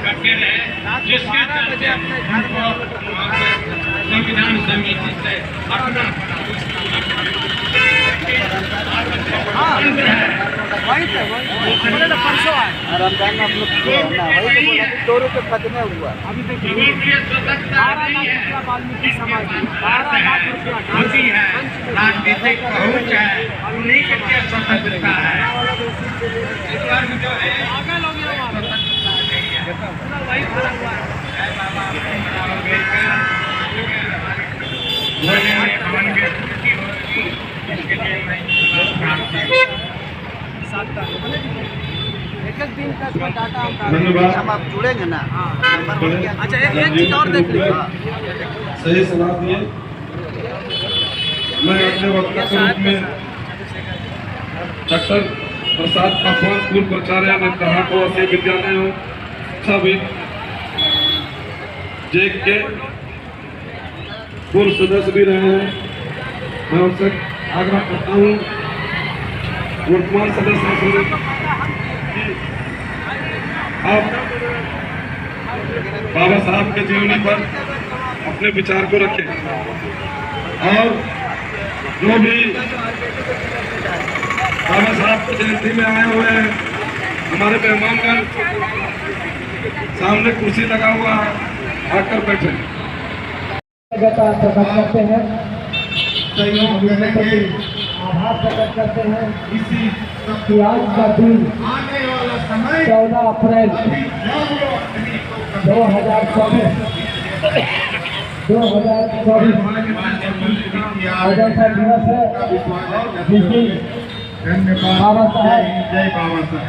करते रहे, जिसके चलते संविधान समिति से अपना रमजान में हम लोग वही तो 2 रुपये खत्म हुआ। अभी स्वतंत्रता नहीं है, होती है राजनीतिक पहुँच है, उन्हीं के लिए स्वतंत्रता है। इस वर्ग जो है स्वतंत्रता नहीं है। इसके लिए मैं एक दिन का इसमें डाटा धन्यवाद। हम आप जुड़ेंगे ना। अच्छा एक चीज और देख लीजिए, सही सलाह दिए। मैं अपने वक्ता के रूप में डॉक्टर प्रसाद पासवान पूर्व प्राचार्य ने कहा को ऐसे विद्यालयों सभी जेक के पूर्व सदस्य भी रहे हैं। मैं उनसे आग्रह करता हूँ वर्तमान सदस्य आप बाबा साहब के जीवनी पर अपने विचार को रखें और जो भी बाबा साहब की जयंती में आए हुए हैं हमारे मेहमानगण सामने कुर्सी लगा हुआ है, आकर बैठे प्रकट करते हैं, आभार प्रकट करते हैं कि आज का दिन 14 अप्रैल 2024 आजादी दिवस है, जिस दिन बाबा साहब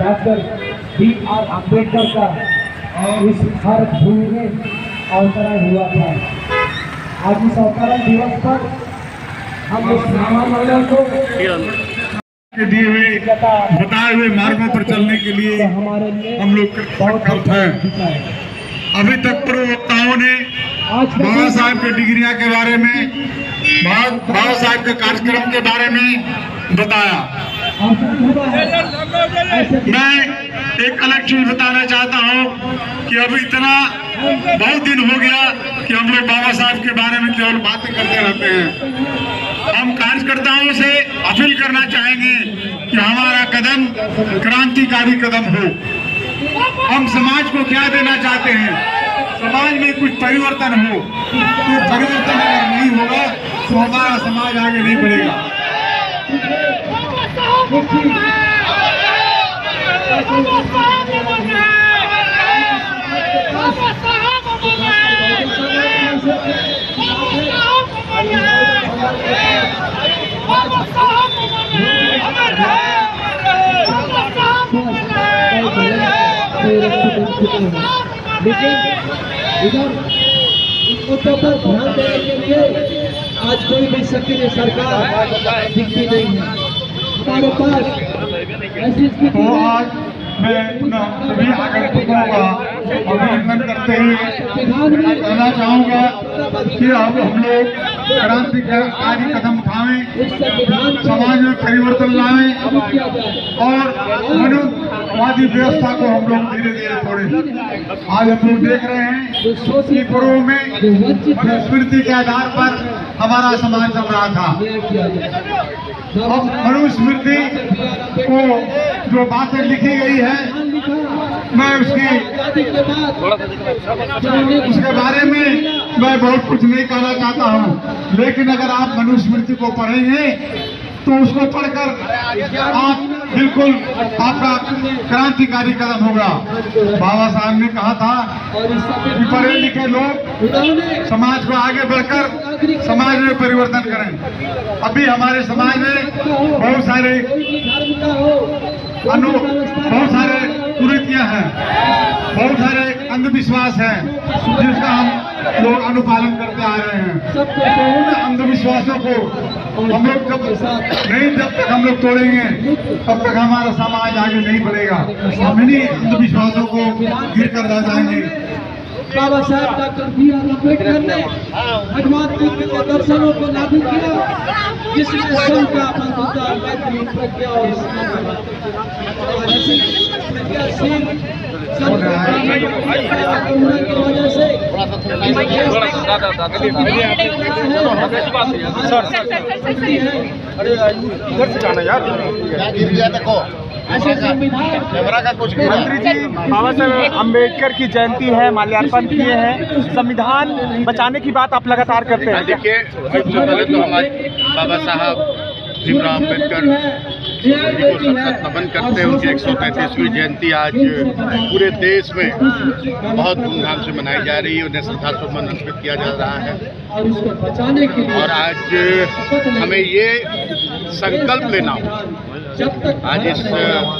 डॉक्टर B.R. अम्बेडकर का इस भारत भूमि में अवतरण हुआ था। आज इस अवतरण दिवस पर हम इस महामंडल को के दिए हुए बताए हुए मार्गों पर चलने के लिए हमारे लिए हम लोग संकल्प हैं। अभी तक पूर्व वक्ताओं ने बाबा साहब के डिग्रिया के बारे में, बाबा साहब के कार्यक्रम के बारे में बताया। मैं एक अलग चीज बताना चाहता हूँ कि अभी इतना बहुत दिन हो गया कि हम लोग बाबा साहब के बारे में केवल बातें करते रहते हैं। हम कार्यकर्ताओं से अपील करना चाहेंगे कि हमारा कदम क्रांतिकारी कदम हो। हम समाज को क्या देना चाहते हैं, समाज में कुछ परिवर्तन हो। तो परिवर्तन अगर नहीं होगा तो हमारा समाज आगे नहीं बढ़ेगा। लेकिन इधर इन मुद्दों पर ध्यान देने के लिए आज कोई भी सक्रिय सरकार दिखती नहीं है। हमारे पास ऐसी स्थिति है। मैं सभी आगंतुकों का अभिनंदन करते हुए कहना चाहूँगा कि अब हम लोग क्रांतिकारी कदम उठाएं, समाज में परिवर्तन लाएं और मनुवादी व्यवस्था को हम लोग धीरे धीरे तोड़ें। आज हम लोग देख रहे हैं कि पूर्व में मनुस्मृति के आधार पर हमारा समाज चल रहा था। अब मनुस्मृति को जो बातें लिखी गई है मैं उसके बारे में मैं बहुत कुछ नहीं कहना चाहता हूँ, लेकिन अगर आप मनुस्मृति को पढ़ेंगे तो उसको पढ़कर आप बिल्कुल आपका क्रांतिकारी कदम होगा। बाबा साहब ने कहा था कि पढ़े लिखे लोग समाज को आगे बढ़कर समाज में परिवर्तन करें। अभी हमारे समाज में बहुत सारे कुरीतियां हैं, बहुत सारे अंधविश्वास हैं जिसका हम लोग अनुपालन करते आ रहे हैं। उन अंधविश्वासों को हम लोग जब तक हम लोग तोड़ेंगे तब तक हमारा समाज आगे नहीं बढ़ेगा। हम इन्हीं अंधविश्वासों को गिर कर रह जाएंगे। बाबा साहब डॉक्टर B.R. अम्बेडकर ने भगवान बुद्ध के दर्शनों को लागू किया, जिसमें समता, बंधुता, मैत्री, प्रज्ञा और मंत्री जी बाबा साहेब अम्बेडकर की जयंती है, माल्यार्पण किए हैं, संविधान बचाने की बात आप लगातार करते हैं। देखिए, सबसे पहले तो हमारे बाबा साहब भीमराव अम्बेडकर जी को सशक्त नमन करते हैं। उनकी 133वीं जयंती आज पूरे देश में बहुत धूमधाम से मनाई जा रही है। उन्हें श्रद्धासुमन अर्पित किया जा रहा है और आज हमें ये संकल्प लेना होगा आज इस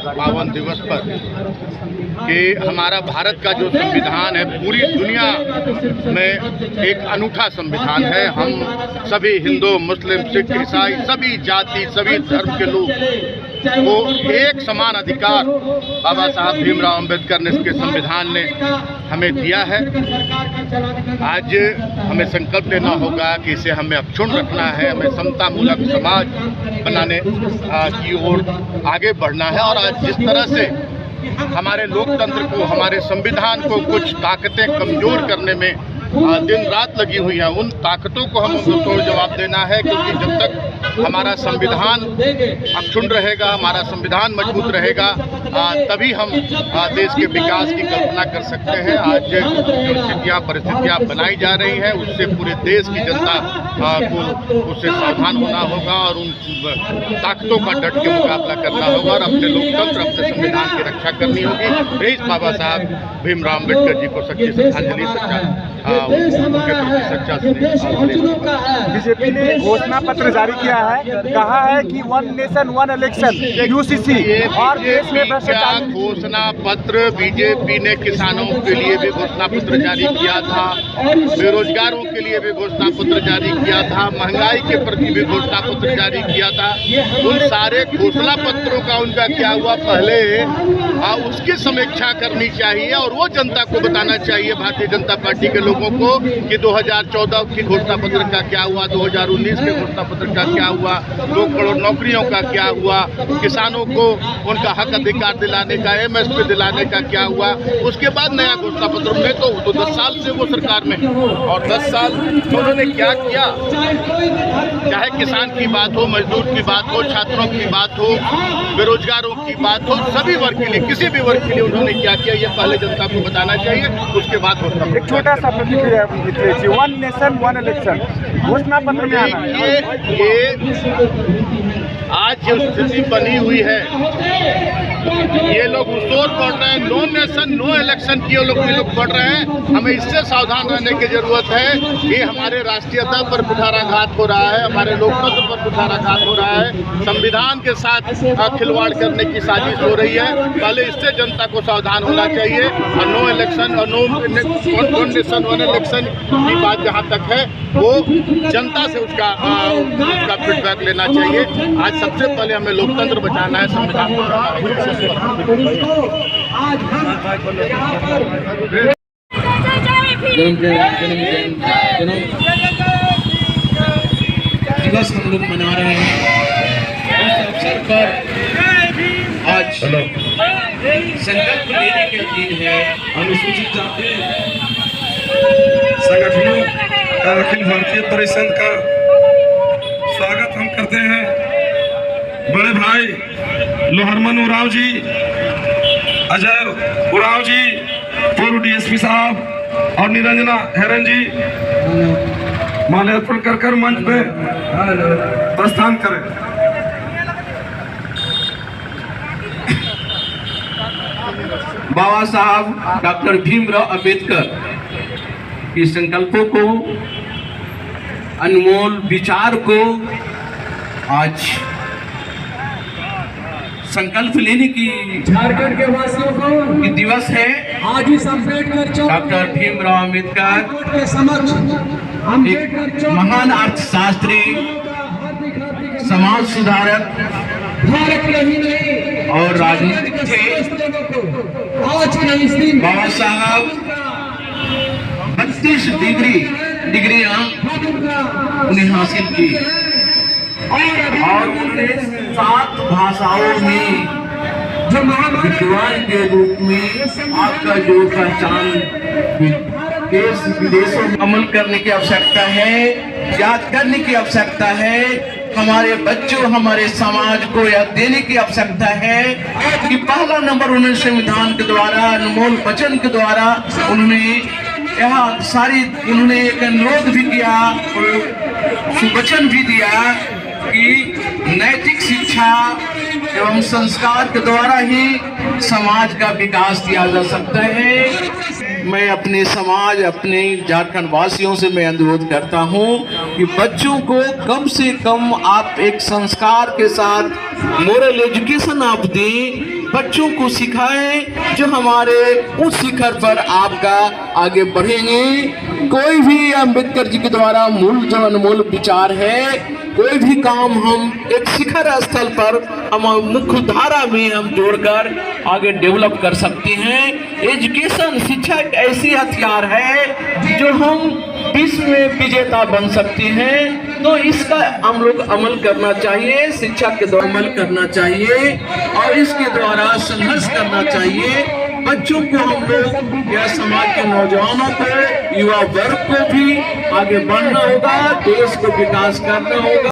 पावन दिवस पर कि हमारा भारत का जो संविधान है पूरी दुनिया में एक अनूठा संविधान है। हम सभी हिंदू, मुस्लिम, सिख, ईसाई, सभी जाति, सभी धर्म के लोग को एक समान अधिकार बाबा साहब भीमराव अम्बेडकर ने, इसके संविधान ने हमें दिया है। आज हमें संकल्प लेना होगा कि इसे हमें अक्षुण्ण रखना है, हमें समता मूलक समाज बनाने की ओर आगे बढ़ना है। और आज जिस तरह से हमारे लोकतंत्र को, हमारे संविधान को कुछ ताकतें कमज़ोर करने में दिन रात लगी हुई है, उन ताकतों को हम तोड़ जवाब देना है। क्योंकि जब तक हमारा संविधान अक्षुण्ण रहेगा, हमारा संविधान मजबूत रहेगा, तभी हम देश के विकास की कल्पना कर सकते हैं। आज जो परिस्थितियाँ बनाई जा रही हैं, उससे पूरे देश की जनता को उससे सावधान होना होगा और उन ताकतों का डट के मुकाबला करना होगा और अपने लोकतंत्र, अपने संविधान की रक्षा करनी होगी। इस बाबा साहब भीमराव अम्बेडकर जी को सच्ची श्रद्धांजलि, बीजेपी ने घोषणा पत्र जारी किया है, कहा है कि 1 नेशन 1 इलेक्शन यूसीसी और देश में भ्रष्टाचार। घोषणा पत्र बीजेपी ने किसानों के लिए भी घोषणा पत्र जारी किया था, बेरोजगारों के लिए भी घोषणा पत्र जारी किया था, महंगाई के प्रति भी घोषणा पत्र जारी किया था। उन सारे घोषणा पत्रों का उनका क्या हुआ, पहले उसकी समीक्षा करनी चाहिए और वो जनता को बताना चाहिए, भारतीय जनता पार्टी के लोगों को, कि 2014 की घोषणा पत्र का क्या हुआ, 2019 के घोषणा पत्र का क्या हुआ, 2 करोड़ नौकरियों का क्या हुआ, किसानों को उनका हक अधिकार दिलाने का, MSP दिलाने का क्या हुआ। उसके बाद नया घोषणा पत्र में तो 10 साल से वो सरकार में है और 10 साल तो उन्होंने क्या किया, चाहे किसान की बात हो, मजदूर की बात हो, छात्रों की बात हो, बेरोजगारों की बात हो, सभी वर्ग के लिए, किसी भी वर्ग के लिए उन्होंने क्या किया, ये पहले जनता को बताना चाहिए। उसके बाद घोषणा, एक छोटा सा प्रतिक्रिया 1 नेशन 1 इलेक्शन घोषणा पत्र में आना ये आज जो स्थिति बनी हुई है, ये लोग शोर पढ़ रहे हैं, नो नेशन नो इलेक्शन की लोग पढ़ रहे हैं। हमें इससे सावधान रहने की जरूरत है। ये हमारे राष्ट्रीयता पर कुठाराघात हो रहा है, हमारे लोकतंत्र पर कुठाराघात हो रहा है, संविधान के साथ खिलवाड़ करने की साजिश हो रही है। पहले इससे जनता को सावधान होना चाहिए और नो इलेक्शन और नो 1 नेशन 1 इलेक्शन की बात जहाँ तक है, वो जनता से उसका फीडबैक लेना चाहिए। आज सबसे पहले हमें लोकतंत्र बचाना है, संविधान बचाना है। दिवस हम लोग मना रहे हैं। इस अवसर पर आज संकल्प लेने के दिन है। अनुसूचित जाति संगठनों का अखिल भारतीय परिषद का स्वागत हम करते हैं। बड़े भाई लोहरमन उरांव जी, अजय उरांव जी, पूर्व DSP साहब और निरंजना हेरन जी माल्यार्पण कर मंच पे प्रस्थान करें। बाबा साहब डॉक्टर भीमराव अंबेडकर के संकल्पों को, अनमोल विचार को आज संकल्प लेने की झारखंड के वासियों को दिवस है। आज इस अम्बेडकर चौक डॉक्टर भीमराव अंबेडकर के समक्ष एक महान अर्थशास्त्री, समाज सुधारक भारत के ही नहीं और राजनीतिक थे। आज के इस दिन बाबा साहब 32 डिग्रियां उन्हें हासिल की और उन्होंने 7 भाषाओं में विद्वान के रूप में आपका जो पहचान देश विदेशों में अमल करने की आवश्यकता है, याद करने की आवश्यकता है। हमारे बच्चों, हमारे समाज को याद देने की आवश्यकता है कि पहला नंबर उन्होंने संविधान के द्वारा, अनमोल वचन के द्वारा उन्होंने उन्होंने एक अनुरोध भी किया और सुवचन भी दिया कि नैतिक शिक्षा एवं संस्कार के द्वारा ही समाज का विकास किया जा सकता है। मैं अपने समाज, अपने झारखंड वासियों से मैं अनुरोध करता हूं कि बच्चों को कम से कम आप एक संस्कार के साथ मोरल एजुकेशन आप दें, बच्चों को सिखाएं जो हमारे उच्च शिखर पर आपका आगे बढ़ेंगे। कोई भी अंबेडकर जी के द्वारा मूल जो अनमोल विचार है, कोई भी काम हम एक शिखर स्थल पर हम मुख्य धारा में हम जोड़कर आगे डेवलप कर सकते हैं। एजुकेशन, शिक्षा एक ऐसी हथियार है जो हम विश्व में विजेता बन सकते हैं। तो इसका हम लोग अमल करना चाहिए, शिक्षा के द्वारा अमल करना चाहिए और इसके द्वारा संघर्ष करना चाहिए। बच्चों को हम लोग या समाज के नौजवानों को, युवा वर्ग को भी आगे बढ़ना होगा, देश को विकास करना होगा।